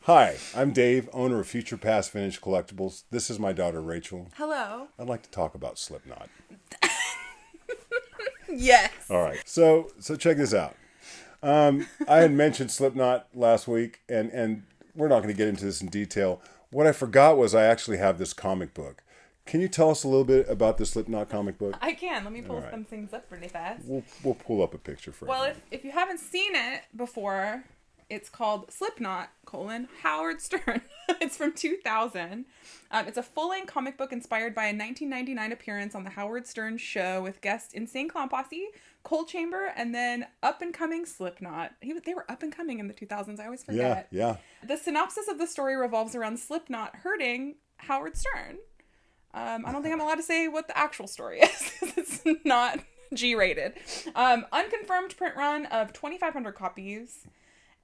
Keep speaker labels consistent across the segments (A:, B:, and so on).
A: Hi, I'm Dave, owner of Future Past Vintage Collectibles. This is my daughter, Rachel.
B: Hello.
A: I'd like to talk about Slipknot.
B: Yes.
A: All right, so check this out. I had mentioned Slipknot last week, and we're not going to get into this in detail. What I forgot was I actually have this comic book. Can you tell us a little bit about the Slipknot comic book?
B: I can. Let me pull some things up really fast.
A: We'll pull up a picture for you.
B: Well, if you haven't seen it before, it's called Slipknot, Howard Stern. It's from 2000. It's a full-length comic book inspired by a 1999 appearance on the Howard Stern show with guests Insane Clown Posse, Cold Chamber, and then up-and-coming Slipknot. They were up-and-coming in the 2000s. I always forget.
A: Yeah.
B: The synopsis of the story revolves around Slipknot hurting Howard Stern. I don't think I'm allowed to say what the actual story is. It's not G-rated. Unconfirmed print run of 2,500 copies.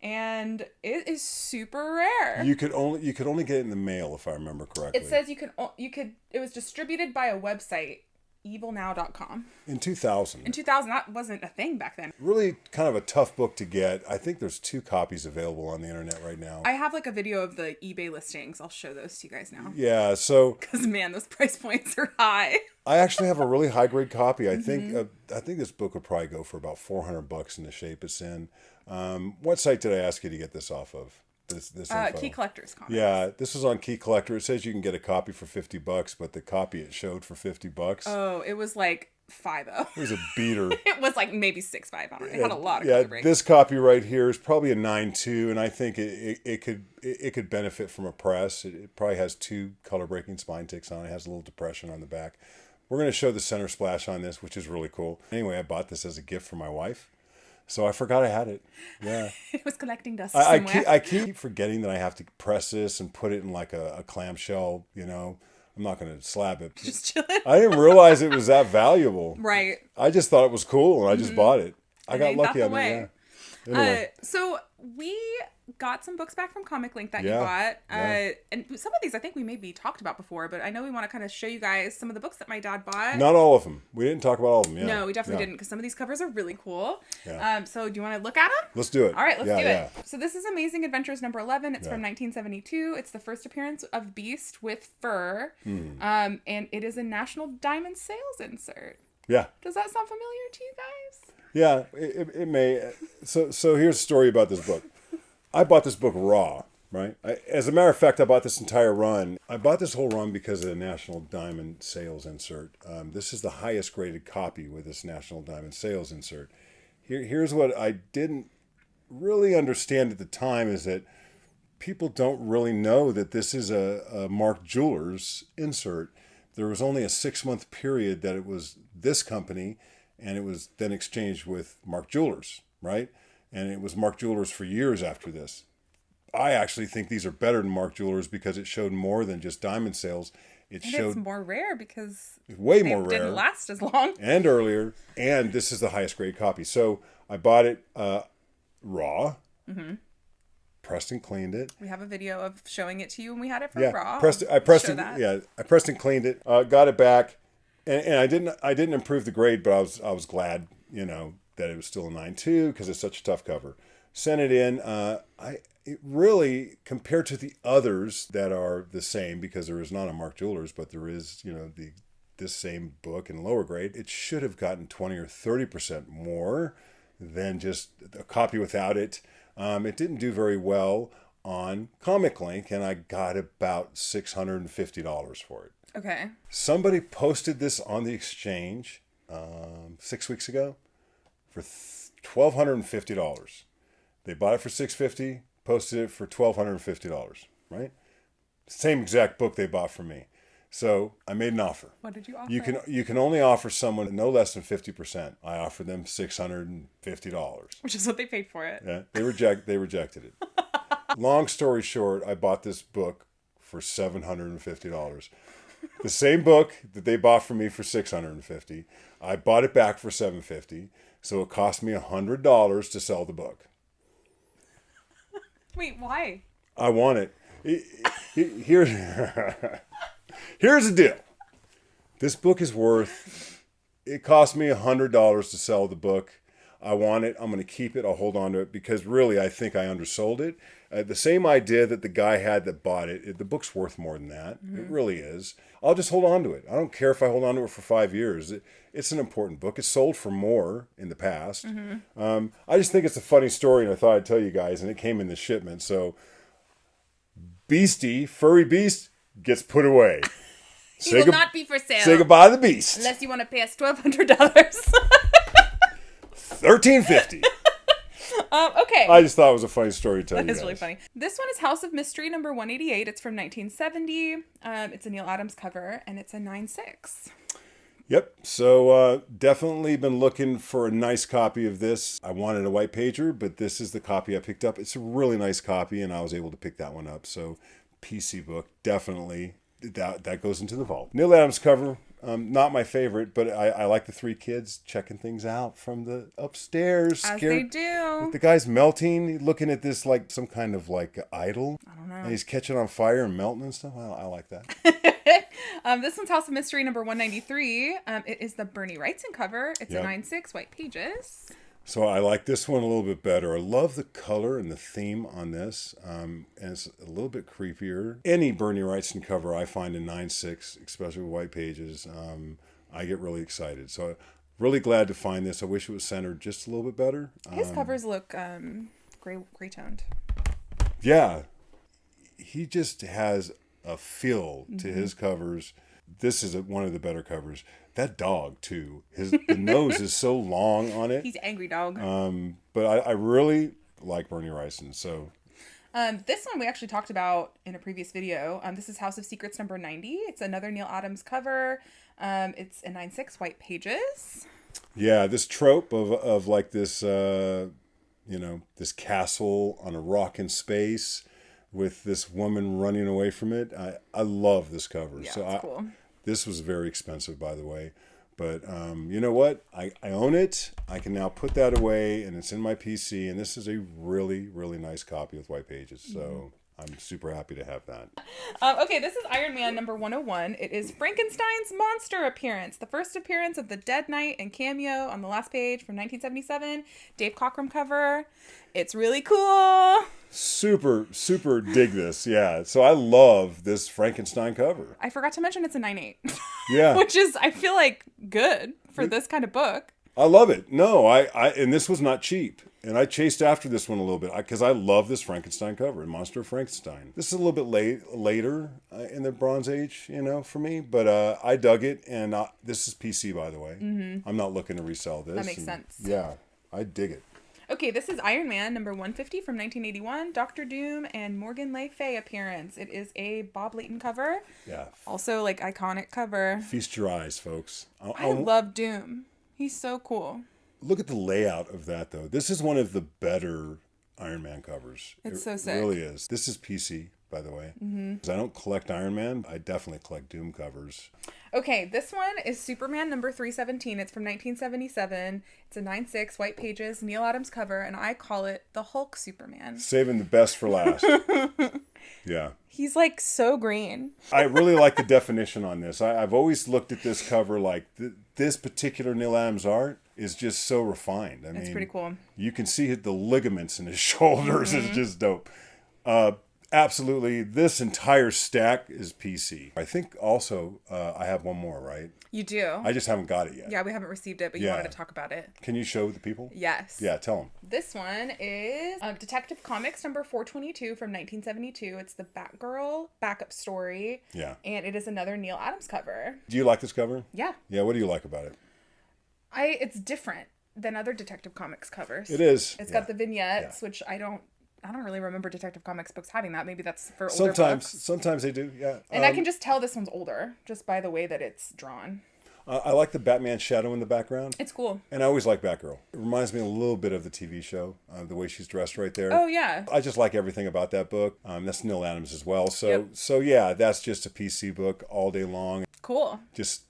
B: And it is super rare.
A: You could only get it in the mail, if I remember correctly.
B: It says it was distributed by a website, evilnow.com.
A: In 2000.
B: In 2000, that wasn't a thing back then.
A: Really kind of a tough book to get. I think there's 2 copies available on the internet right now.
B: I have like a video of the eBay listings. I'll show those to you guys now.
A: Yeah, so...
B: Because, man, those price points are high.
A: I actually have a really high-grade copy. I think this book would probably go for about $400 in the shape it's in. What site did I ask you to get this off of? This info?
B: Key Collectors Comics.
A: Yeah, this is on Key Collector. It says you can get a copy for $50, but the copy it showed for $50.
B: Oh, it was like $5.
A: It was a beater.
B: It was like maybe $6.5 on it. It had a lot of color breaks.
A: This copy right here is probably a 9.2, and I think it could benefit from a press. It probably has 2 color breaking spine ticks on it. It has a little depression on the back. We're going to show the center splash on this, which is really cool. Anyway, I bought this as a gift for my wife. So I forgot I had it. Yeah.
B: It was collecting dust somewhere.
A: I keep forgetting that I have to press this and put it in like a clamshell, you know. I'm not going to slab it.
B: Just chilling.
A: I didn't realize it was that valuable.
B: Right.
A: I just thought it was cool and I just bought it. I got lucky on that. Yeah. Anyway.
B: So we got some books back from ComicLink that you bought. And some of these I think we maybe talked about before, but I know we want to kind of show you guys some of the books that my dad bought.
A: Not all of them. We didn't talk about all of them. Yeah.
B: No, we definitely didn't, because some of these covers are really cool.
A: Yeah.
B: So do you want to look at them?
A: Let's do it.
B: All right, let's do it. So this is Amazing Adventures number 11. It's from 1972. It's the first appearance of Beast with fur. And it is a National Diamond Sales insert.
A: Yeah.
B: Does that sound familiar to you guys?
A: Yeah, it may. So here's a story about this book. I bought this book raw, right? As a matter of fact, I bought this entire run. I bought this whole run because of the National Diamond Sales insert. This is the highest graded copy with this National Diamond Sales insert. Here's what I didn't really understand at the time is that people don't really know that this is a Mark Jewelers insert. There was only a 6-month period that it was this company, and it was then exchanged with Mark Jewelers, right? And it was Mark Jewelers for years after this. I actually think these are better than Mark Jewelers because it showed more than just diamond sales. It's
B: more rare because
A: way more rare.
B: Didn't last as long.
A: And earlier. And this is the highest grade copy. So I bought it raw. Mm-hmm. Pressed and cleaned it.
B: We have a video of showing it to you when we had it for raw.
A: I pressed and cleaned it. Got it back. And I didn't improve the grade, but I was glad, you know, that it was still a 9.2 because it's such a tough cover. Sent it in. It really, compared to the others that are the same, because there is not a Mark Jewelers, but there is, you know, this same book in lower grade, it should have gotten 20 or 30% more than just a copy without it. It didn't do very well on ComicLink, and I got about $650 for it.
B: Okay.
A: Somebody posted this on the exchange 6 weeks ago for $1,250. They bought it for $650, posted it for $1,250, right? Same exact book they bought from me. So I made an offer.
B: What did you offer?
A: You can only offer someone no less than 50%. I offered them $650.
B: Which is what they paid for it.
A: Yeah, they rejected it. Long story short, I bought this book for $750. The same book that they bought from me for $650. I bought it back for $750. So it cost me $100 to sell the book.
B: Wait, why?
A: I want it. Here's the deal. This book is worth... It cost me $100 to sell the book. I want it. I'm going to keep it. I'll hold on to it because really I think I undersold it. The same idea that the guy had that bought it, the book's worth more than that. It really is. I'll just hold on to it. I don't care if I hold on to it for 5 years. It's an important book. It's sold for more in the past. I just think it's a funny story, and I thought I'd tell you guys, and it came in the shipment. So Beastie, Furry Beast, gets put away.
B: He will not be for sale.
A: Say goodbye to the Beast.
B: Unless you want to pay us $1,200.
A: $1,350.
B: Okay.
A: I just thought it was a funny story to tell you
B: That is
A: guys.
B: really funny. This one is House of Mystery number 188. It's from 1970. It's a Neil Adams cover, and it's a 9.6.
A: Yep. So definitely been looking for a nice copy of this. I wanted a white pager, but this is the copy I picked up. It's a really nice copy, and I was able to pick that one up. So PC book, definitely. That goes into the vault. Neil Adams cover, not my favorite, but I like the three kids checking things out from the upstairs.
B: As they do.
A: The guy's melting, looking at this like some kind of like idol.
B: I don't know.
A: And he's catching on fire and melting and stuff. I like that.
B: This one's House of Mystery number 193. It is the Bernie Wrightson cover. It's a 9.6, white pages.
A: So I like this one a little bit better. I love the color and the theme on this. And it's a little bit creepier. Any Bernie Wrightson cover I find in 9.6, especially with white pages, I get really excited. So really glad to find this. I wish it was centered just a little bit better.
B: His covers look gray toned.
A: Yeah. He just has a feel to his covers. This is one of the better covers. That dog too. The nose is so long on it.
B: He's angry dog.
A: But I really like Bernie Wrightson. So
B: this one we actually talked about in a previous video. This is House of Secrets number 90. It's another Neil Adams cover. It's a 9.6, white pages.
A: Yeah, this trope of like this this castle on a rock in space with this woman running away from it. I love this cover.
B: Yeah,
A: so
B: it's cool.
A: This was very expensive, by the way. But you know what? I own it. I can now put that away, and it's in my PC. And this is a really, really nice copy with white pages. So I'm super happy to have that.
B: Okay, this is Iron Man number 101. It is Frankenstein's monster appearance. The first appearance of the Dead Knight and cameo on the last page from 1977. Dave Cockrum cover. It's really cool.
A: Super, super dig this. Yeah. So I love this Frankenstein cover.
B: I forgot to mention it's a 9.8.
A: Yeah.
B: Which is, I feel like, good for this kind of book.
A: I love it. No, and this was not cheap. And I chased after this one a little bit because I love this Frankenstein cover, Monster of Frankenstein. This is a little bit later in the Bronze Age, for me. But I dug it, and this is PC, by the way. Mm-hmm. I'm not looking to resell this.
B: That makes sense.
A: Yeah, I dig it.
B: Okay, this is Iron Man number 150 from 1981. Dr. Doom and Morgan Le Fay appearance. It is a Bob Layton cover.
A: Yeah.
B: Also, iconic cover.
A: Feast your eyes, folks.
B: I love Doom. He's so cool.
A: Look at the layout of that, though. This is one of the better Iron Man covers.
B: It's so sick.
A: It really is. This is PC, by the way. Mm-hmm. I don't collect Iron Man. I definitely collect Doom covers.
B: Okay, this one is Superman number 317. It's from 1977. It's a 9.6, white pages, Neil Adams cover, and I call it the Hulk Superman.
A: Saving the best for last. Yeah.
B: He's so green.
A: I really like the definition on this. I've always looked at this cover like this particular Neil Adams art is just so refined.
B: It's pretty cool.
A: You can see the ligaments in his shoulders. Mm-hmm. It's just dope. Absolutely. This entire stack is PC. I think also I have one more, right?
B: You do.
A: I just haven't got it yet.
B: Yeah, we haven't received it, but you wanted to talk about it.
A: Can you show the people?
B: Yes.
A: Yeah, tell them.
B: This one is Detective Comics number 422 from 1972. It's the Batgirl backup story.
A: Yeah.
B: And it is another Neil Adams cover.
A: Do you like this cover?
B: Yeah.
A: Yeah, what do you like about it?
B: It's different than other Detective Comics covers.
A: It is.
B: It's got the vignettes, which I don't really remember Detective Comics books having that. Maybe that's for older books.
A: Sometimes they do, yeah.
B: And I can just tell this one's older, just by the way that it's drawn.
A: I like the Batman shadow in the background.
B: It's cool.
A: And I always like Batgirl. It reminds me a little bit of the TV show, the way she's dressed right there.
B: Oh, yeah.
A: I just like everything about that book. That's Neil Adams as well. So yeah, that's just a PC book all day long.
B: Cool.
A: Just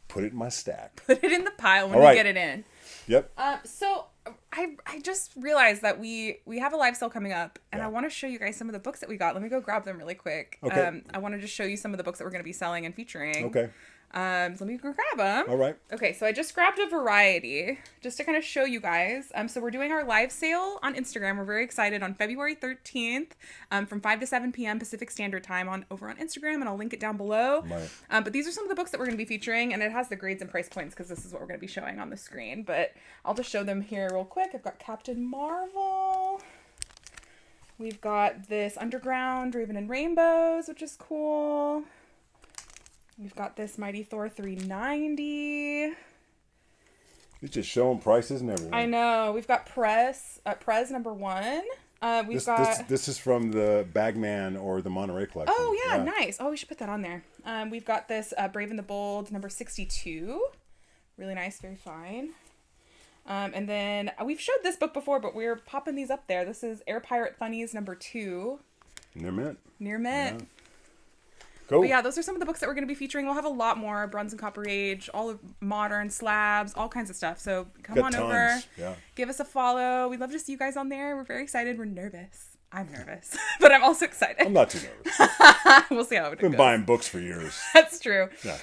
A: put it in my stack.
B: Put it in the pile when you get it in.
A: Yep.
B: So I just realized that we have a live sale coming up, and I want to show you guys some of the books that we got. Let me go grab them really quick.
A: Okay.
B: I want to just show you some of the books that we're going to be selling and featuring.
A: Okay.
B: So let me go grab them.
A: All right.
B: Okay, so I just grabbed a variety just to kind of show you guys. So we're doing our live sale on Instagram. We're very excited on February 13th from 5 to 7 p.m. Pacific Standard Time over on Instagram, and I'll link it down below.
A: Right.
B: But these are some of the books that we're going to be featuring, and it has the grades and price points because this is what we're going to be showing on the screen. But I'll just show them here real quick. I've got Captain Marvel. We've got this Underground Raven and Rainbows, which is cool. We've got this Mighty Thor 390.
A: You're just showing prices and everything.
B: I know. We've got Prez number 1.
A: This is from the Bagman or the Monterey collection.
B: Oh, yeah, nice. Oh, we should put that on there. We've got this Brave and the Bold number 62. Really nice, very fine. And then we've showed this book before, but we're popping these up there. This is Air Pirate Funnies number 2.
A: Near mint.
B: Yeah.
A: Cool.
B: But yeah, those are some of the books that we're going to be featuring. We'll have a lot more. Bronze and Copper Age, all of modern slabs, all kinds of stuff. So come on over.
A: Yeah.
B: Give us a follow. We'd love to see you guys on there. We're very excited. We're nervous. I'm nervous, but I'm also excited.
A: I'm not too nervous.
B: We'll see how it goes.
A: Been buying books for years.
B: That's true.
A: Yeah.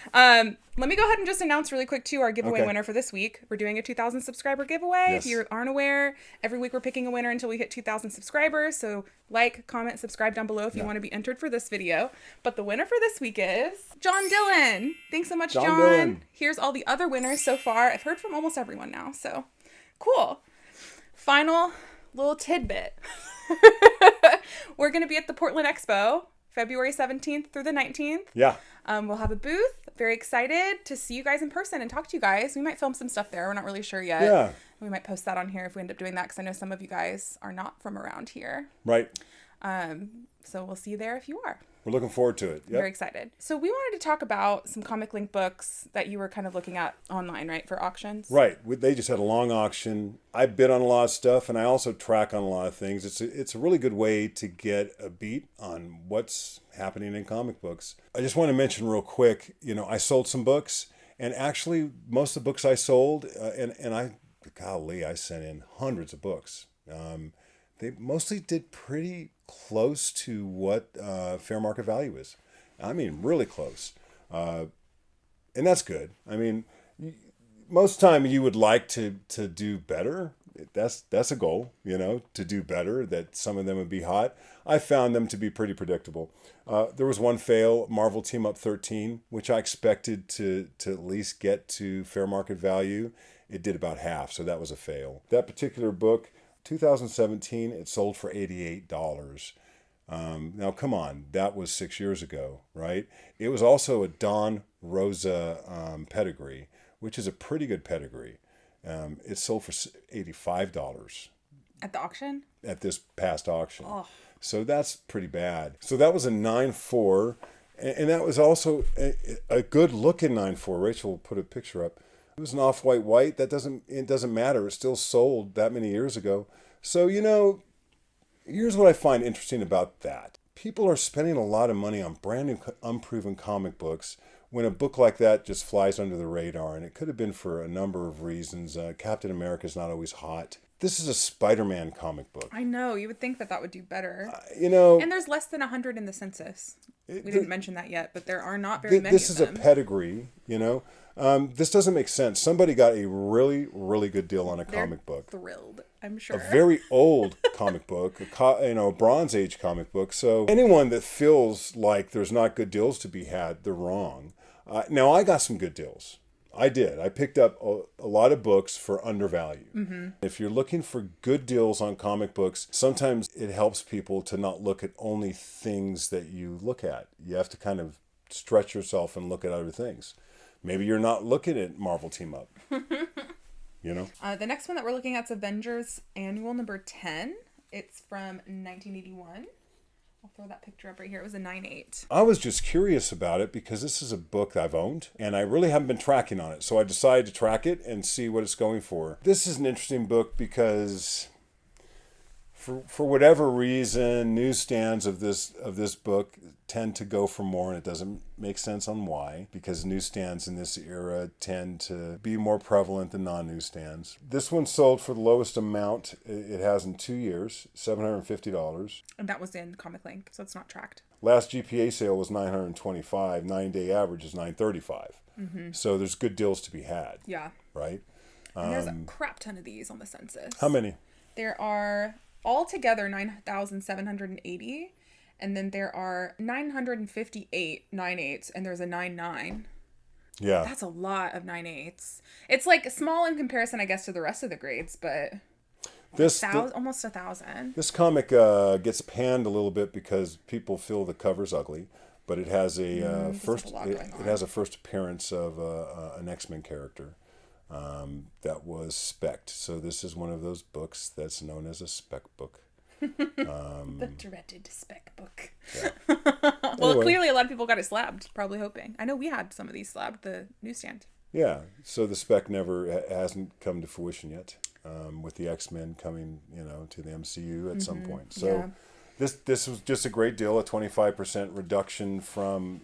B: Let me go ahead and just announce really quick too our giveaway winner for this week. We're doing a 2,000 subscriber giveaway.
A: Yes.
B: If you aren't aware, every week we're picking a winner until we hit 2,000 subscribers. So like, comment, subscribe down below if you want to be entered for this video. But the winner for this week is John Dillion. Thanks so much, John.
A: Dillion.
B: Here's all the other winners so far. I've heard from almost everyone now, so cool. Final little tidbit. We're going to be at the Portland Expo, February 17th through the 19th.
A: Yeah.
B: We'll have a booth. Very excited to see you guys in person and talk to you guys. We might film some stuff there. We're not really sure yet.
A: Yeah.
B: We might post that on here if we end up doing that, because I know some of you guys are not from around here.
A: Right.
B: So we'll see you there if you are.
A: We're looking forward to it. Yep.
B: Very excited. So we wanted to talk about some ComicLink books that you were kind of looking at online, right, for auctions?
A: Right. They just had a long auction. I bid on a lot of stuff, and I also track on a lot of things. It's a really good way to get a beat on what's happening in comic books. I just want to mention real quick, I sold some books, and actually most of the books I sold, I sent in hundreds of books. They mostly did pretty close to what fair market value is. I mean, really close. And that's good. I mean, most time you would like to do better. That's a goal, to do better, that some of them would be hot. I found them to be pretty predictable. There was one fail, Marvel Team Up 13, which I expected to at least get to fair market value. It did about half, so that was a fail. That particular book, 2017, it sold for $88. Now, come on, that was 6 years ago, right? It was also a Don Rosa pedigree, which is a pretty good pedigree. It sold for $85.
B: At the auction?
A: At this past auction.
B: Oh.
A: So that's pretty bad. So that was a 9.4, and that was also a good looking 9.4. Rachel will put a picture up. It was an off-white white. It doesn't matter. It still sold that many years ago. So, here's what I find interesting about that. People are spending a lot of money on brand new, unproven comic books when a book like that just flies under the radar. And it could have been for a number of reasons. Captain America's not always hot. This is a Spider-Man comic book.
B: I know. You would think that would do better.
A: And
B: there's less than 100 in the census. We didn't mention that yet, but there are not very many
A: This
B: of
A: is
B: them.
A: a pedigree, This doesn't make sense. Somebody got a really, really good deal on a comic book.
B: Thrilled, I'm sure.
A: A very old comic book, a Bronze Age comic book. So anyone that feels like there's not good deals to be had, they're wrong. Now, I got some good deals. I did. I picked up a lot of books for undervalue. Mm-hmm. If you're looking for good deals on comic books, sometimes it helps people to not look at only things that you look at. You have to kind of stretch yourself and look at other things. Maybe you're not looking at Marvel Team Up.
B: The next one that we're looking at is Avengers Annual number 10. It's from 1981. I'll throw that picture up right here. It was a 9.8.
A: I was just curious about it because this is a book I've owned and I really haven't been tracking on it. So I decided to track it and see what it's going for. This is an interesting book because for whatever reason, newsstands of this book tend to go for more, and it doesn't make sense on why, because newsstands in this era tend to be more prevalent than non-newsstands. This one sold for the lowest amount it has in 2 years, $750.
B: And that was in ComicLink, so it's not tracked.
A: Last GPA sale was $925. 9-day average is $935. So there's good deals to be had.
B: Yeah.
A: Right?
B: And there's a crap ton of these on the census.
A: How many?
B: There are altogether 9,780. And then there are 958 9/8, and there's a 9/9.
A: Yeah.
B: That's a lot of 9/8. It's like small in comparison, I guess, to the rest of the grades, but almost 1,000.
A: This comic gets panned a little bit because people feel the cover's ugly, but it has a first appearance of an X-Men character that was spec'd. So this is one of those books that's known as a spec book.
B: The dreaded spec book.
A: Yeah.
B: Well,
A: Anyway.
B: clearly a lot of people got it slabbed, probably hoping. I know we had some of these slabbed, the newsstand.
A: Yeah, so the spec hasn't come to fruition yet, with the X-Men coming, to the MCU at some point. So this was just a great deal, a 25% reduction from,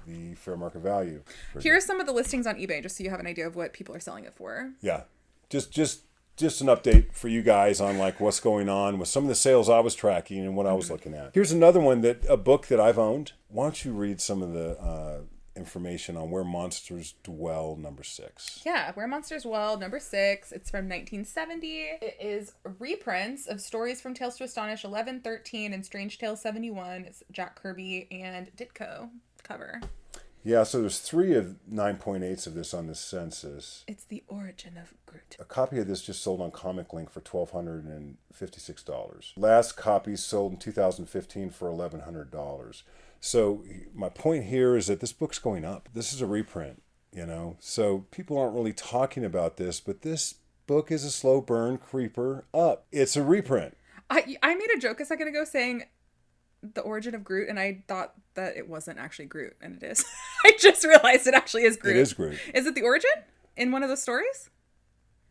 A: the fair market value.
B: Here's some of the listings on eBay, just so you have an idea of what people are selling it for.
A: Yeah, just an update for you guys on like what's going on with some of the sales I was tracking and what I was looking at. Here's another one a book that I've owned. Why don't you read some of the information on Where Monsters Dwell, number 6.
B: Yeah, Where Monsters Dwell, number 6. It's from 1970. It is reprints of stories from Tales to Astonish 11, 13, and Strange Tales 71. It's Jack Kirby and Ditko cover.
A: Yeah, so there's 3 of 9.8s of this on the census.
B: It's the origin of Groot.
A: A copy of this just sold on ComicLink for $1,256. Last copy sold in 2015 for $1,100. So my point here is that this book's going up. This is a reprint, So people aren't really talking about this, but this book is a slow burn creeper up. It's a reprint.
B: I made a joke a second ago saying the origin of Groot, and I thought that it wasn't actually Groot, and it is. I just realized it actually is Groot.
A: It is Groot.
B: Is it the origin in one of those stories?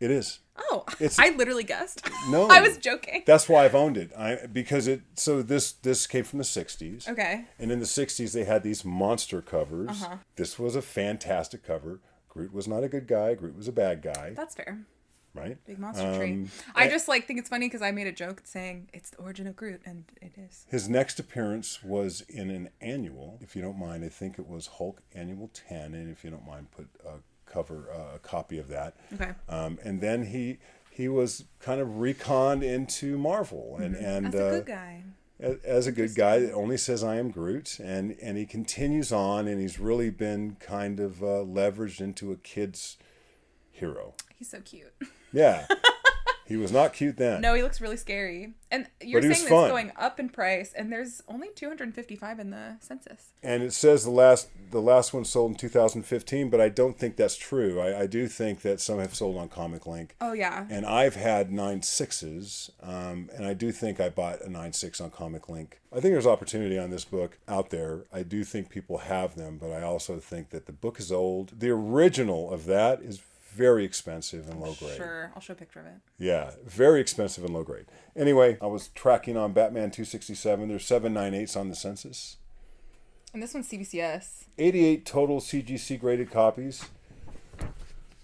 A: It is.
B: Oh, I literally guessed.
A: No,
B: I was joking.
A: That's why I've owned it. This came from the 60s.
B: Okay.
A: And in the 60s they had these monster covers. This was a fantastic cover. Groot was not a good guy. Groot was a bad guy.
B: That's fair.
A: Right?
B: Big monster tree. I just think it's funny because I made a joke saying it's the origin of Groot, and it is.
A: His next appearance was in an annual, if you don't mind. I think it was Hulk Annual 10, and if you don't mind, put a copy of that.
B: Okay.
A: And then he was kind of reconned into Marvel, and
B: as a good guy.
A: As a good guy that only says I am Groot, and he continues on, and he's really been kind of leveraged into a kid's hero.
B: He's so cute.
A: Yeah. He was not cute then.
B: No, he looks really scary. And you're saying it's going up in price, and there's only 255 in the census.
A: And it says the last one sold in 2015, but I don't think that's true. I do think that some have sold on ComicLink.
B: Oh, yeah.
A: And I've had 9.6s, and I do think I bought a 9.6 on ComicLink. I think there's opportunity on this book out there. I do think people have them, but I also think that the book is old. The original of that is very expensive and low grade.
B: Sure, I'll show a picture of it.
A: Yeah, very expensive and low grade. Anyway, I was tracking on Batman 267. There's 798s on the census.
B: And this one's CBCS.
A: 88 total CGC graded copies.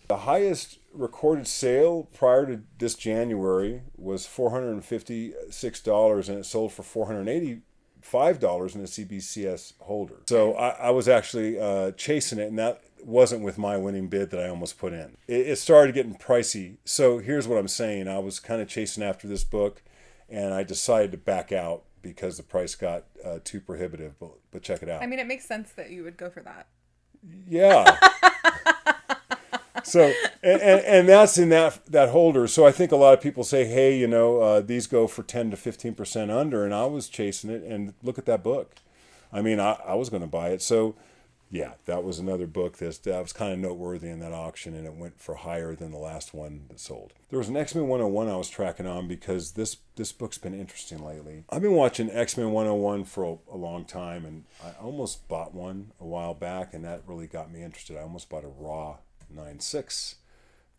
A: The highest recorded sale prior to this January was $456, and it sold for $485 in a CBCS holder. So I was actually chasing it, and that wasn't with my winning bid that I almost put in. It started getting pricey. So here's what I'm saying. I was kind of chasing after this book, and I decided to back out because the price got too prohibitive. But check it out.
B: I mean, it makes sense that you would go for that.
A: Yeah. So, and that's in that holder. So I think a lot of people say, hey, these go for 10 to 15% under, and I was chasing it, and look at that book. I mean, I was going to buy it. So, yeah, that was another book that was kind of noteworthy in that auction, and it went for higher than the last one that sold. There was an X-Men 101 I was tracking on because this book's been interesting lately. I've been watching X-Men 101 for a long time, and I almost bought one a while back, and that really got me interested. I almost bought a Raw 9.6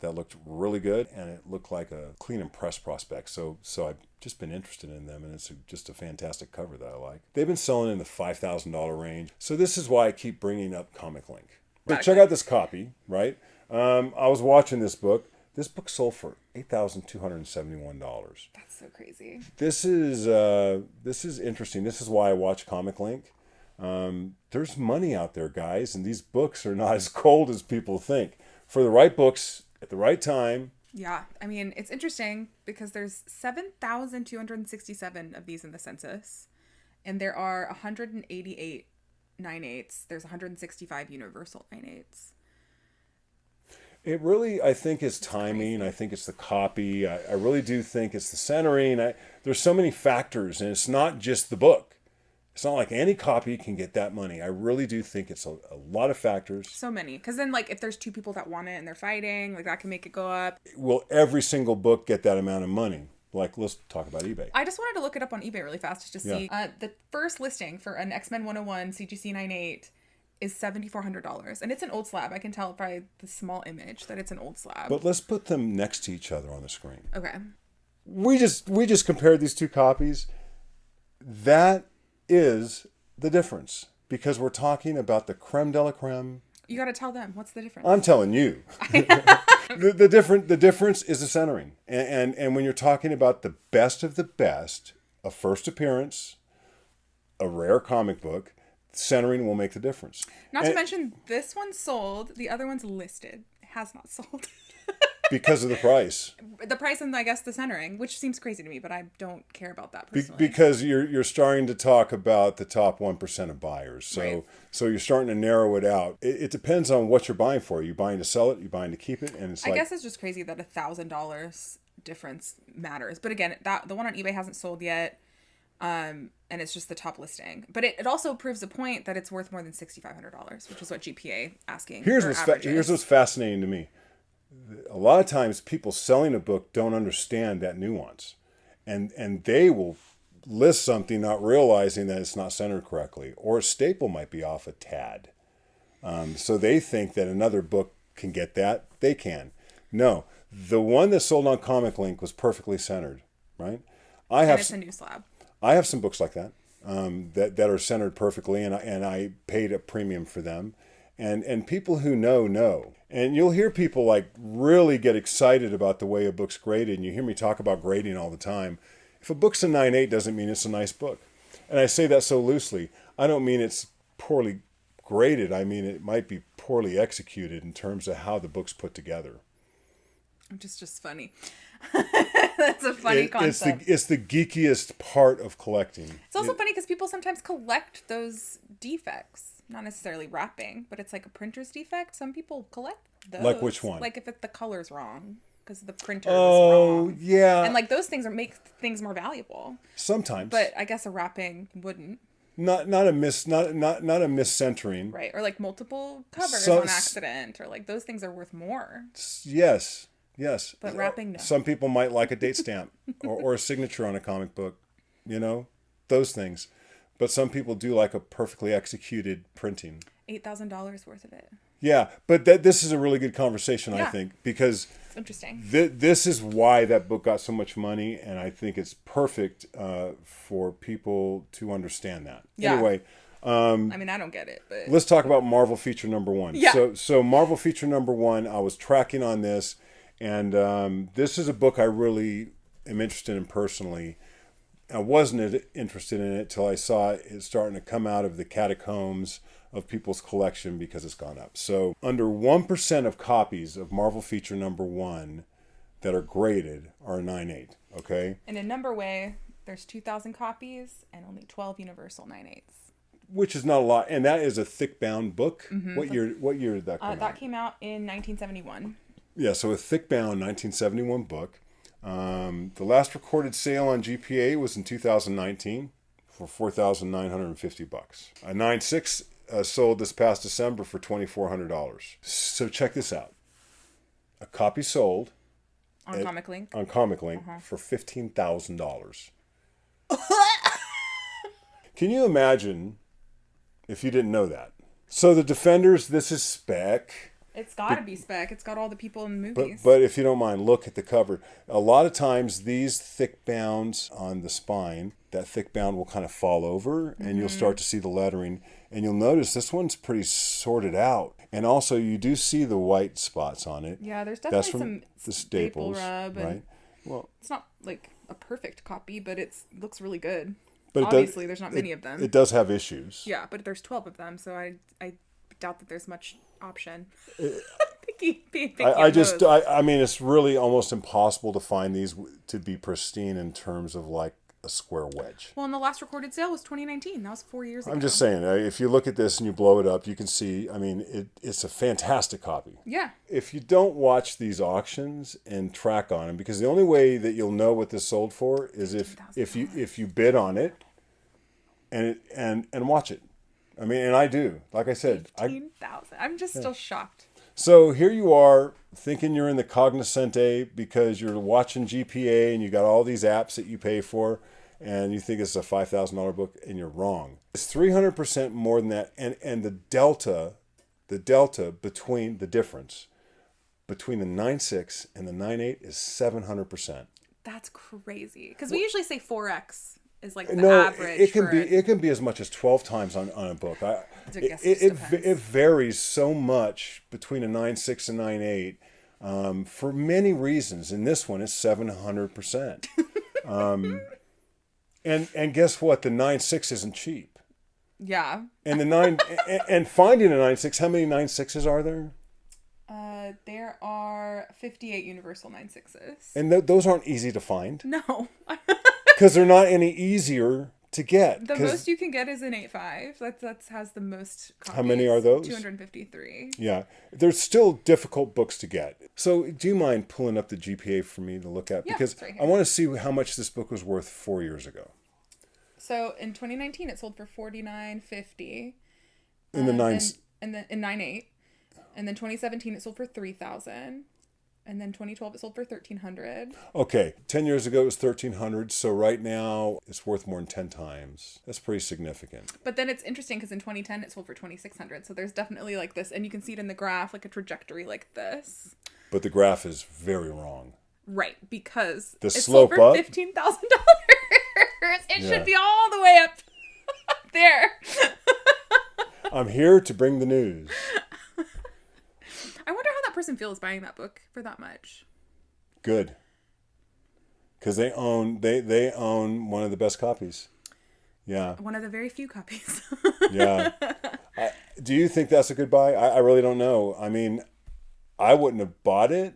A: that looked really good, and it looked like a clean and press prospect. So I've just been interested in them, and it's just a fantastic cover that I like. They've been selling in the $5,000 range. So this is why I keep bringing up ComicLink. But check out this copy, right? I was watching this book. This book sold for $8,271.
B: That's so crazy.
A: This is interesting. This is why I watch ComicLink. There's money out there, guys, and these books are not as cold as people think. For the right books at the right time.
B: Yeah, I mean, it's interesting because there's 7,267 of these in the census, and there are 188 9/8s. There's 165 universal 9/8s.
A: It really, I think, is timing.
B: Crazy.
A: I think it's the copy. I really do think it's the centering. There's so many factors, and it's not just the book. It's not like any copy can get that money. I really do think it's a lot of factors.
B: So many. Because then, like, if there's two people that want it and they're fighting, like, that can make it go up.
A: Will every single book get that amount of money? Like, let's talk about eBay.
B: I just wanted to look it up on eBay really fast just to see. The first listing for an X-Men 101 CGC 9/8 is $7,400. And it's an old slab. I can tell by the small image that it's an old slab.
A: But let's put them next to each other on the screen.
B: Okay.
A: We just compared these two copies. That is the difference, because we're talking about the creme de la creme.
B: You got to tell them. What's the difference?
A: I'm telling you. the difference is the centering. And when you're talking about the best of the best, a first appearance, a rare comic book, centering will make the difference.
B: Not to mention, this one's sold. The other one's listed. It has not sold.
A: Because of the price.
B: The price and, I guess, the centering, which seems crazy to me, but I don't care about that personally.
A: Because you're starting to talk about the top 1% of buyers. So
B: Right.
A: so you're starting to narrow it out. It depends on what you're buying for. Are you buying to sell it? Are you buying to keep it? And it's
B: I
A: like,
B: guess it's just crazy that $1,000 difference matters. But again, the one on eBay hasn't sold yet. And it's just the top listing. But it also proves a point that it's worth more than $6,500, which is what GPA asking.
A: here's what's fascinating to me. A lot of times people selling a book don't understand that nuance. And they will list something not realizing that it's not centered correctly. Or a staple might be off a tad. So they think that another book can get that. They can. No. The one that sold on ComicLink was perfectly centered, right?
B: It's a new slab.
A: I have some books like that, that are centered perfectly, and I paid a premium for them. And people who know. And you'll hear people like really get excited about the way a book's graded, and you hear me talk about grading all the time. If a book's a 9/8 doesn't mean it's a nice book. And I say that so loosely. I don't mean it's poorly graded. I mean it might be poorly executed in terms of how the book's put together.
B: Which is just funny. That's a funny concept.
A: It's the geekiest part of collecting.
B: It's also funny because people sometimes collect those defects. Not necessarily wrapping, but it's like a printer's defect. Some people collect those.
A: Like which one?
B: Like if the color's wrong because the printer was wrong.
A: Yeah.
B: And like those things make things more valuable.
A: Sometimes.
B: But I guess a wrapping wouldn't.
A: Not a miscentering.
B: Right. Or like multiple covers on accident, or like those things are worth more.
A: Yes.
B: But wrapping, no.
A: Some people might like a date stamp or a signature on a comic book, those things. But some people do like a perfectly executed printing.
B: $8,000 worth of it.
A: Yeah, but this is a really good conversation, I think, because
B: it's interesting.
A: This is why that book got so much money, and I think it's perfect for people to understand that.
B: Yeah.
A: Anyway.
B: I mean, I don't get it, but...
A: Let's talk about Marvel Feature Number 1.
B: Yeah.
A: So Marvel Feature Number 1, I was tracking on this, and this is a book I really am interested in personally. I wasn't interested in it till I saw it starting to come out of the catacombs of people's collection because it's gone up. So under 1% of copies of Marvel Feature Number 1 that are graded are 9/8, okay?
B: In a number way, there's 2,000 copies and only 12 universal 9/8.
A: Which is not a lot, and that is a thick bound book.
B: Mm-hmm.
A: What year did that come out?
B: That came out in 1971.
A: Yeah, so a thick bound 1971 book. The last recorded sale on GPA was in 2019 for $4,950. A 9/6 sold this past December for $2,400. So check this out. A copy sold
B: On ComicLink.
A: On ComicLink for $15,000. Can you imagine if you didn't know that? So the Defenders, this is spec.
B: It's got to be spec. It's got all the people in the movies.
A: But if you don't mind, look at the cover. A lot of times these thick bounds on the spine, that thick bound will kind of fall over and you'll start to see the lettering. And you'll notice this one's pretty sorted out. And also you do see the white spots on it.
B: Yeah, there's definitely some
A: the
B: staple
A: staples,
B: rub.
A: right? Well,
B: it's not like a perfect copy, but it looks really good.
A: But
B: obviously there's not many of them.
A: It does have issues.
B: Yeah, but there's 12 of them, so I doubt that there's much option. Picky
A: I mean, it's really almost impossible to find these to be pristine in terms of like a square wedge.
B: Well, and the last recorded sale was 2019. That was 4 years ago.
A: I'm just saying, if you look at this and you blow it up, you can see, I mean, it's a fantastic copy.
B: Yeah.
A: If you don't watch these auctions and track on them, because the only way that you'll know what this sold for is if you bid on it and watch it. I mean, and I do. Like I said,
B: 15,000. I'm just still shocked.
A: So here you are thinking you're in the cognoscente because you're watching GPA and you got all these apps that you pay for and you think it's a $5,000 book and you're wrong. It's 300% more than that. And the delta between the difference between the 9.6 and the 9.8 is 700%.
B: That's crazy. Because we usually say 4x is like the average.
A: It can be as much as 12 times on a book. It varies so much between a 9.6 and 9.8 for many reasons. In this one, it's 700%. And guess what? The 9.6 isn't cheap.
B: Yeah.
A: And and finding a 9.6, how many 9.6s are there?
B: There are 58 universal 9.6s.
A: And those aren't easy to find.
B: No.
A: Because they're not any easier to get.
B: The most you can get is an 8.5. That has the most copies.
A: How many are those?
B: 253.
A: Yeah. They're still difficult books to get. So do you mind pulling up the GPA for me to look at?
B: Yeah,
A: because
B: it's right here.
A: I want to see how much this book was worth 4 years ago.
B: So in 2019, it sold for $49.50.
A: In the
B: and then in 9.8. And then 2017, it sold for $3,000. And then 2012, it sold for $1,300.
A: Okay, 10 years ago it was $1,300. So right now it's worth more than 10 times. That's pretty significant.
B: But then it's interesting because in 2010 it sold for $2,600. So there's definitely like this, and you can see it in the graph, like a trajectory like this.
A: But the graph is very wrong.
B: Right, because
A: the
B: it
A: slope
B: sold for
A: up.
B: $15,000. It should be all the way up there.
A: I'm here to bring the news.
B: I wonder how that person feels buying that book for that much.
A: Good. Because they own one of the best copies. Yeah.
B: One of the very few copies.
A: Yeah. Do you think that's a good buy? I really don't know. I mean, I wouldn't have bought it.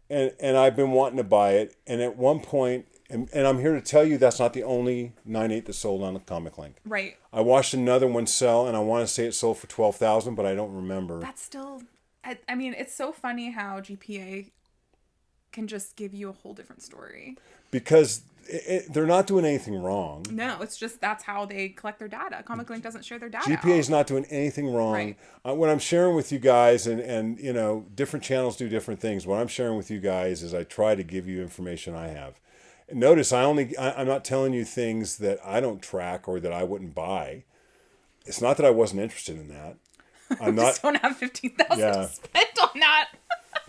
A: And I've been wanting to buy it. And at one point, and I'm here to tell you that's not the only 9.8 that sold on ComicLink.
B: Right.
A: I watched another one sell, and I want to say it sold for $12,000, but I don't remember.
B: That's still... I mean, it's so funny how GPA can just give you a whole different story.
A: Because they're not doing anything wrong.
B: No, it's just that's how they collect their data. ComicLink doesn't share their data.
A: GPA is not doing anything wrong.
B: Right.
A: What I'm sharing with you guys, and you know, different channels do different things. What I'm sharing with you guys is I try to give you information I have. And notice I'm not telling you things that I don't track or that I wouldn't buy. It's not that I wasn't interested in that. I'm not.
B: Just don't have $15,000 spent on that.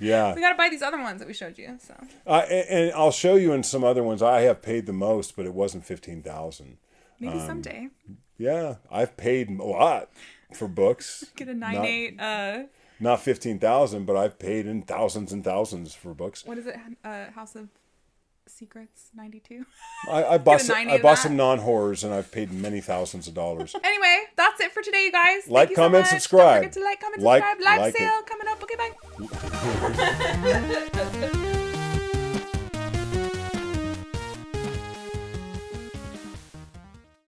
A: Yeah.
B: We got to buy these other ones that we showed you. So.
A: And I'll show you in some other ones. I have paid the most, but it wasn't $15,000.
B: Maybe someday.
A: Yeah, I've paid a lot for books.
B: Get a 9.8.
A: Not $15,000, but I've paid in thousands and thousands for books.
B: What is it? House of Secrets 92.
A: I bought some non-horrors, and I've paid many thusand of dollars.
B: Anyway, that's it for today, you guys.
A: Like, comment, subscribe.
B: Don't forget to like, comment, subscribe. Live sale coming up. Okay, bye.